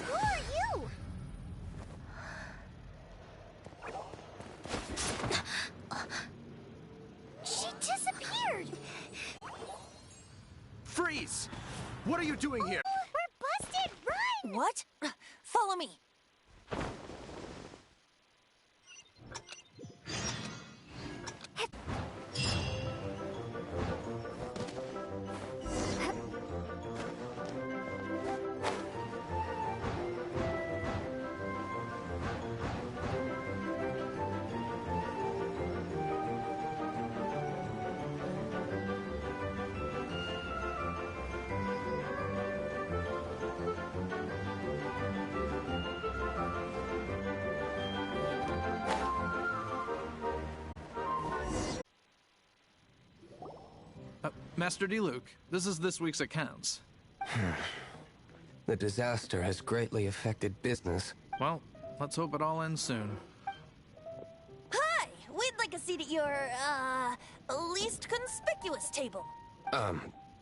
Who are you? She disappeared. Freeze! What are you doing here? We're busted! Run! What? Follow me. Master Diluc, this is this week's accounts. The disaster has greatly affected business. Well, let's hope it all ends soon. Hi! We'd like a seat at your, least conspicuous table.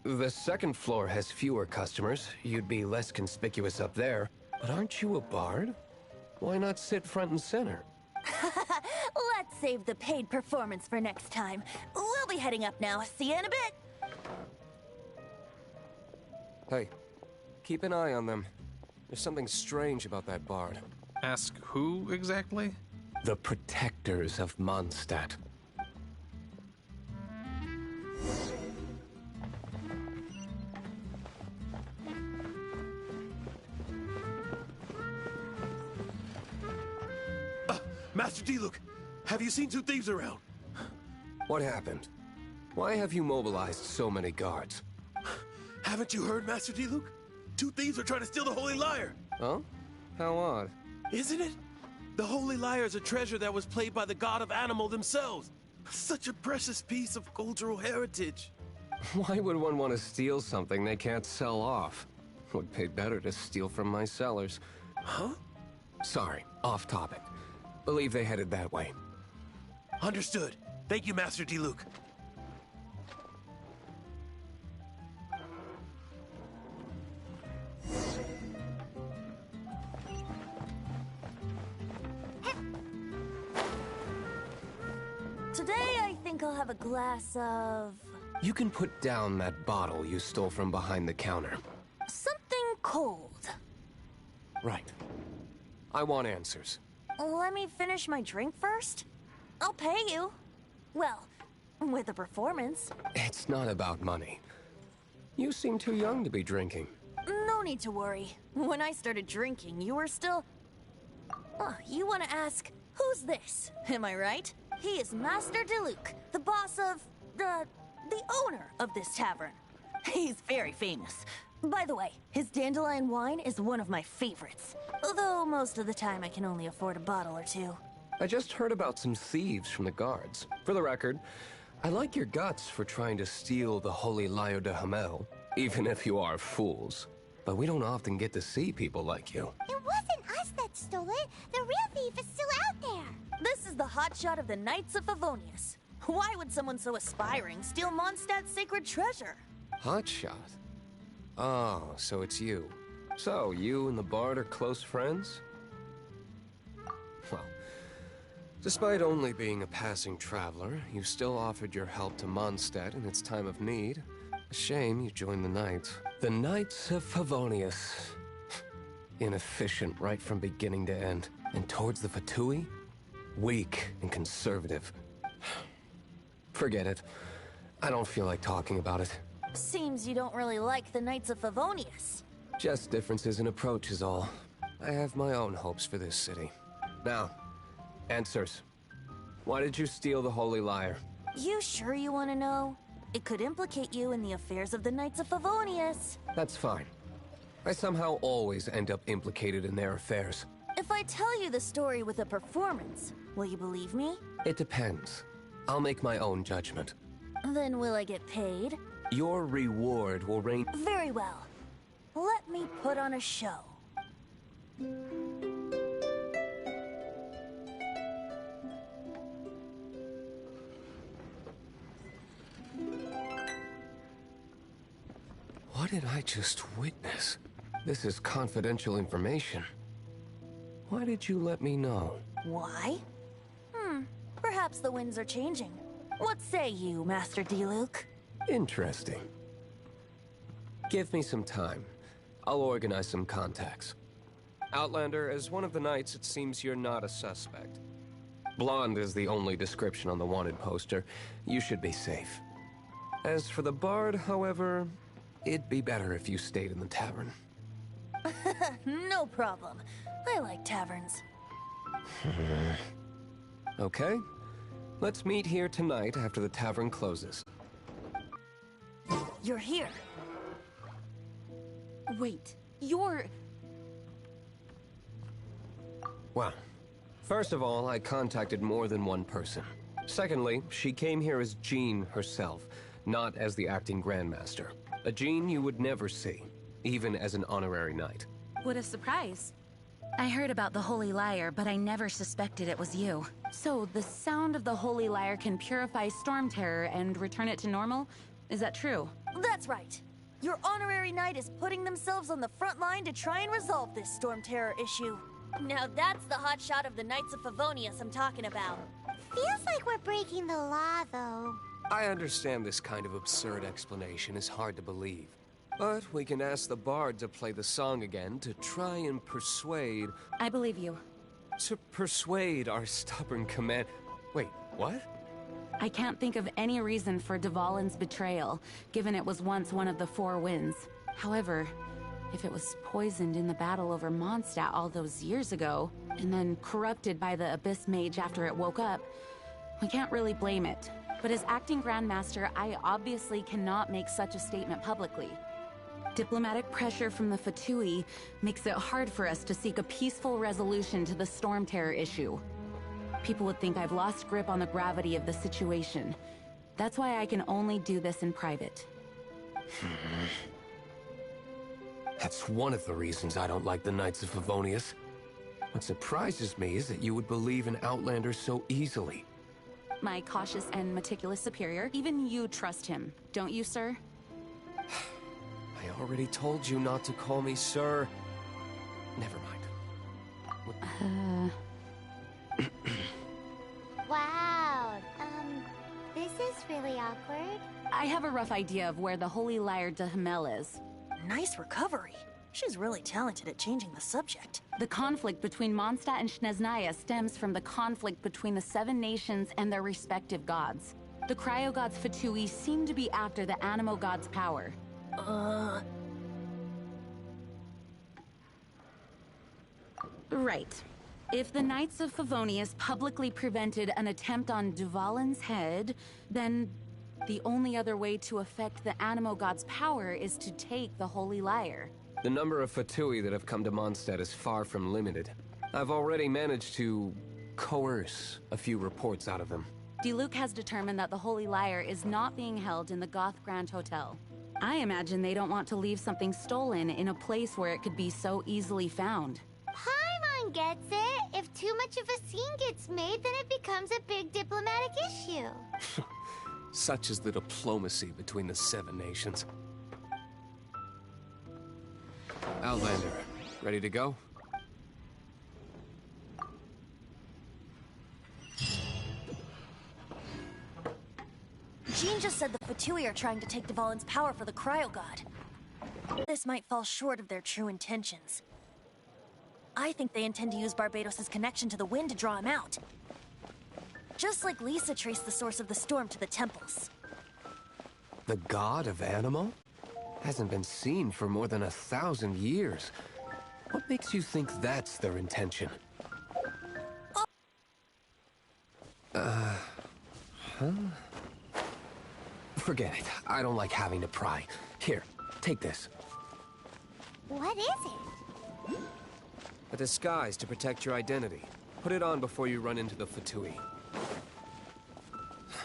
The second floor has fewer customers. You'd be less conspicuous up there. But aren't you a bard? Why not sit front and center? Let's save the paid performance for next time. We'll be heading up now. See you in a bit. Hey, keep an eye on them. There's something strange about that bard. Ask who exactly? The Protectors of Mondstadt. Master Diluc, have you seen two thieves around? What happened? Why have you mobilized so many guards? Haven't you heard, Master Diluc? Two thieves are trying to steal the Holy Lyre. Huh? How odd. Isn't it? The Holy Lyre is a treasure that was played by the god of animal themselves. Such a precious piece of cultural heritage. Why would one want to steal something they can't sell off? Would pay better to steal from my sellers. Huh? Sorry, off topic. Believe they headed that way. Understood. Thank you, Master Diluc. Today, I think I'll have a glass of... You can put down that bottle you stole from behind the counter. something cold. Right. I want answers. Let me finish my drink first. I'll pay you. Well, with a performance. It's not about money. You seem too young to be drinking. No need to worry. When I started drinking, you were still... Oh, you want to ask, who's this? Am I right? He is Master Diluc, the boss of... the owner of this tavern. He's very famous. By the way, his dandelion wine is one of my favorites. Although most of the time I can only afford a bottle or two. I just heard about some thieves from the guards. For the record, I like your guts for trying to steal the Holy Lyre de Hamel, even if you are fools. But we don't often get to see people like you. It wasn't us that stole it. The real thief is still out there. This is the hotshot of the Knights of Favonius. Why would someone so aspiring steal Mondstadt's sacred treasure? Hotshot? Oh, so it's you. So, you and the bard are close friends? Well, Despite only being a passing traveler, you still offered your help to Mondstadt in its time of need. A shame you joined the Knights. The Knights of Favonius. Inefficient right from beginning to end. And towards the Fatui? Weak and conservative. Forget it. I don't feel like talking about it. Seems you don't really like the Knights of Favonius. Just differences in approach is all. I have my own hopes for this city. Now, answers. Why did you steal the Holy Lyre? You sure you want to know? It could implicate you in the affairs of the Knights of Favonius. That's fine. I somehow always end up implicated in their affairs. If I tell you the story with a performance, will you believe me? It depends. I'll make my own judgment. Then will I get paid? Your reward will range. Very well. Let me put on a show. What did I just witness? This is confidential information. Why did you let me know? Why? Perhaps the winds are changing. What say you, Master Diluc? Interesting. Give me some time. I'll organize some contacts. Outlander, as one of the Knights, it seems you're not a suspect. Blonde is the only description on the wanted poster. You should be safe. As for the Bard, however, it'd be better if you stayed in the tavern. No problem. I like taverns. Okay. Let's meet here tonight after the tavern closes. You're here. Wait, you're... Well, first of all, I contacted more than one person. Secondly, she came here as Jean herself, not as the acting Grandmaster. A Jean you would never see, even as an honorary knight. What a surprise. I heard about the Holy Lyre, but I never suspected it was you. So, the sound of the Holy Lyre can purify Storm Terror and return it to normal? Is that true? That's right. Your honorary knight is putting themselves on the front line to try and resolve this Storm Terror issue. Now that's the hotshot of the Knights of Favonius I'm talking about. Feels like we're breaking the law, though. I understand this kind of absurd explanation is hard to believe. But we can ask the Bard to play the song again to try and persuade... I believe you. To persuade our stubborn command... Wait, what? I can't think of any reason for Dvalin's betrayal, given it was once one of the Four Winds. However, if it was poisoned in the battle over Mondstadt all those years ago, and then corrupted by the Abyss Mage after it woke up, we can't really blame it. But as acting Grandmaster, I obviously cannot make such a statement publicly. Diplomatic pressure from the Fatui makes it hard for us to seek a peaceful resolution to the Storm Terror issue. People would think I've lost grip on the gravity of the situation. That's why I can only do this in private. That's one of the reasons I don't like the Knights of Favonius. What surprises me is that you would believe in Outlander so easily. My cautious and meticulous superior, even you trust him, don't you, sir? I already told you not to call me sir. Never mind. Wow. This is really awkward. I have a rough idea of where the Holy Lyre de Hamel is. Nice recovery. She's really talented at changing the subject. The conflict between Mondstadt and Snezhnaya stems from the conflict between the Seven Nations and their respective gods. The cryo-gods Fatui seem to be after the Animo god's power. Right. If the Knights of Favonius publicly prevented an attempt on Dvalin's head, then the only other way to affect the Animo god's power is to take the Holy Lyre. The number of Fatui that have come to Mondstadt is far from limited. I've already managed to coerce a few reports out of them. Diluc has determined that the Holy Lyre is not being held in the Goth Grand Hotel. I imagine they don't want to leave something stolen in a place where it could be so easily found. Paimon gets it. If too much of a scene gets made, then it becomes a big diplomatic issue. Such is the diplomacy between the Seven Nations. Outlander, ready to go? Jean just said the Fatui are trying to take Dvalin's power for the Cryo God. This might fall short of their true intentions. I think they intend to use Barbatos' connection to the wind to draw him out. Just like Lisa traced the source of the storm to the temples. The god of Animal? Hasn't been seen for more than 1,000 years. What makes you think that's their intention? Forget it. I don't like having to pry. Here, take this. What is it? A disguise to protect your identity. Put it on before you run into the Fatui.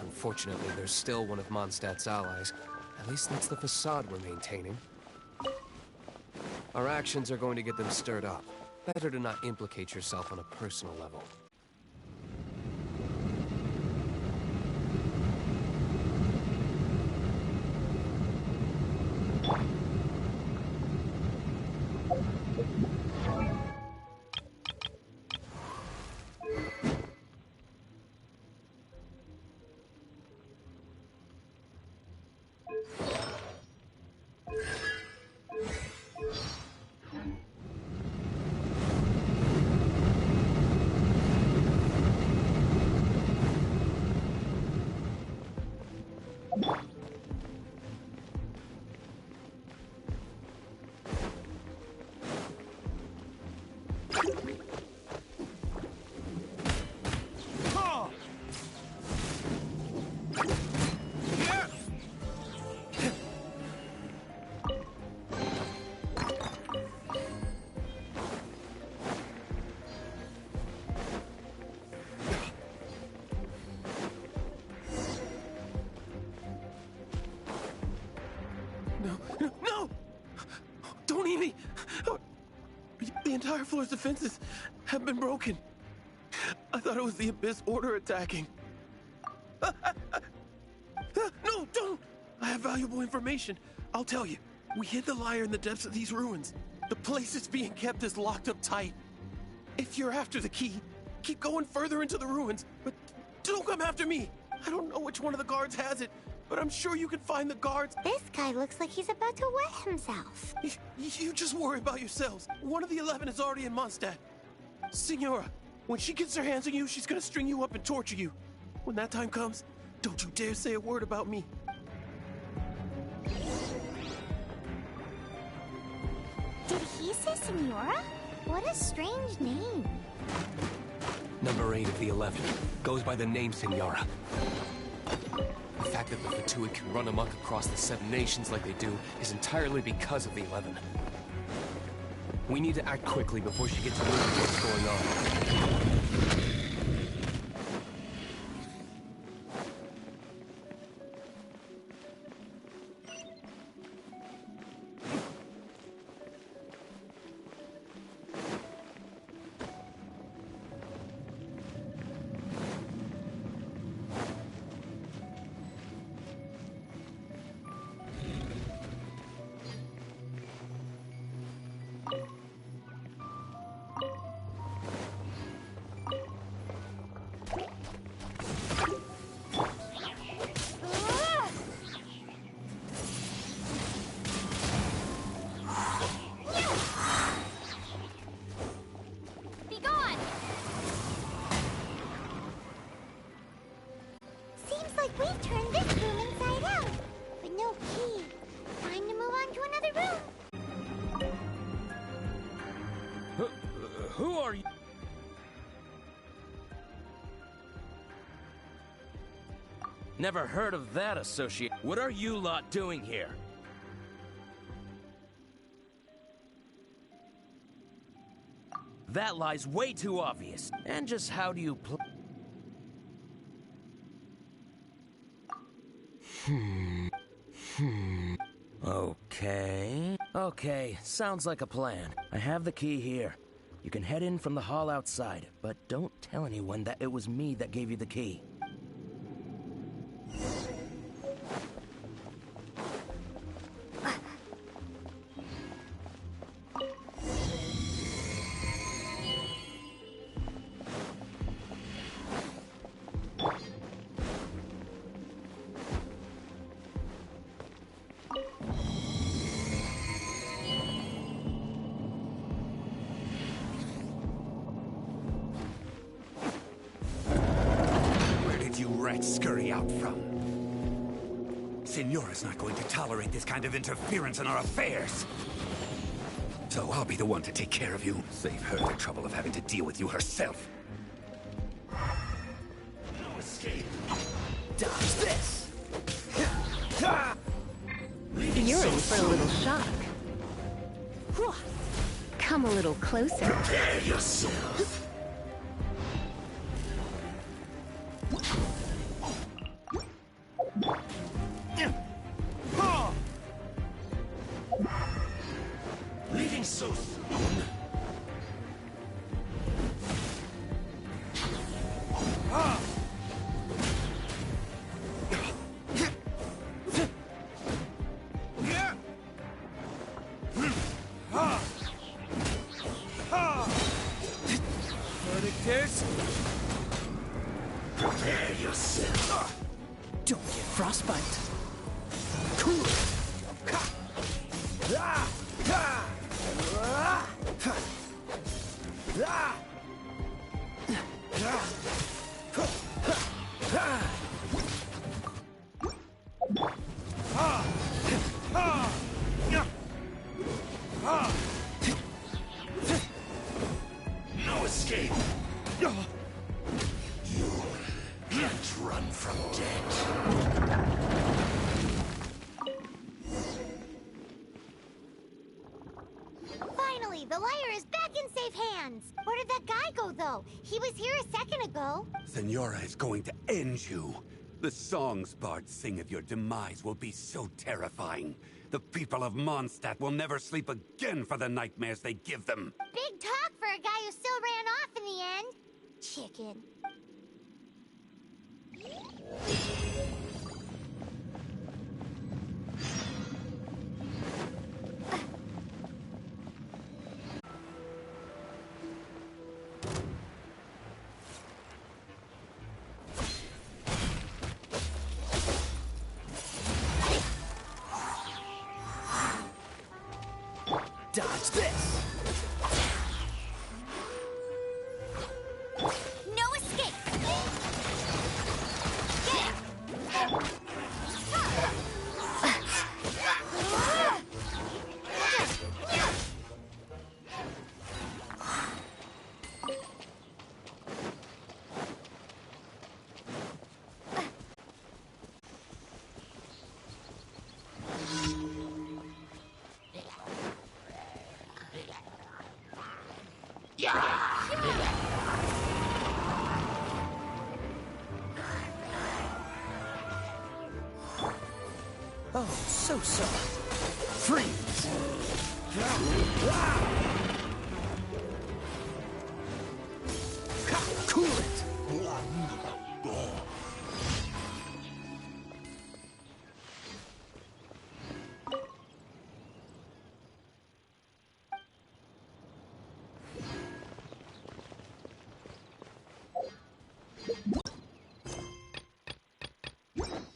Unfortunately, there's still one of Mondstadt's allies. At least that's the facade we're maintaining. Our actions are going to get them stirred up. Better to not implicate yourself on a personal level. No! Don't eat me! The entire floor's defenses have been broken. I thought it was the Abyss Order attacking. No, don't! I have valuable information. I'll tell you. We hid the lyre in the depths of these ruins. The place it's being kept is locked up tight. If you're after the key, keep going further into the ruins, but don't come after me. I don't know which one of the guards has it, but I'm sure you can find the guards. This guy looks like he's about to wet himself. You just worry about yourselves. One of the 11 is already in Mondstadt. Signora, when she gets her hands on you, she's gonna string you up and torture you. When that time comes, don't you dare say a word about me. Did he say Senora? What a strange name. Number 8 of the 11 goes by the name Signora. The fact that the Fatui can run amok across the 7 nations like they do is entirely because of the 11. We need to act quickly before she gets word of what's going on. We've turned this room inside out, but no key. Time to move on to another room. Who are you? Never heard of that associate. What are you lot doing here? That lie's way too obvious. And just how do you play? Okay, sounds like a plan. I have the key here. You can head in from the hall outside, but don't tell anyone that it was me that gave you the key. brats scurry out from. Senora's not going to tolerate this kind of interference in our affairs. So I'll be the one to take care of you. Save her the trouble of having to deal with you herself. No escape. Dodge this! You're in for a little shock. Come a little closer. Prepare yourself. Leaving so soon? Prepare yourself. Don't get frostbite. No escape. You can't run from death. Finally, the lyre is back in safe hands. Where did that guy go, though? He was here a second ago. Senora is going to end you. The songs bards sing of your demise will be so terrifying. The people of Mondstadt will never sleep again for the nightmares they give them. Big talk for a guy who still ran off in the end. Chicken. Dodge this! No escape! Oh, so soft. Freeze!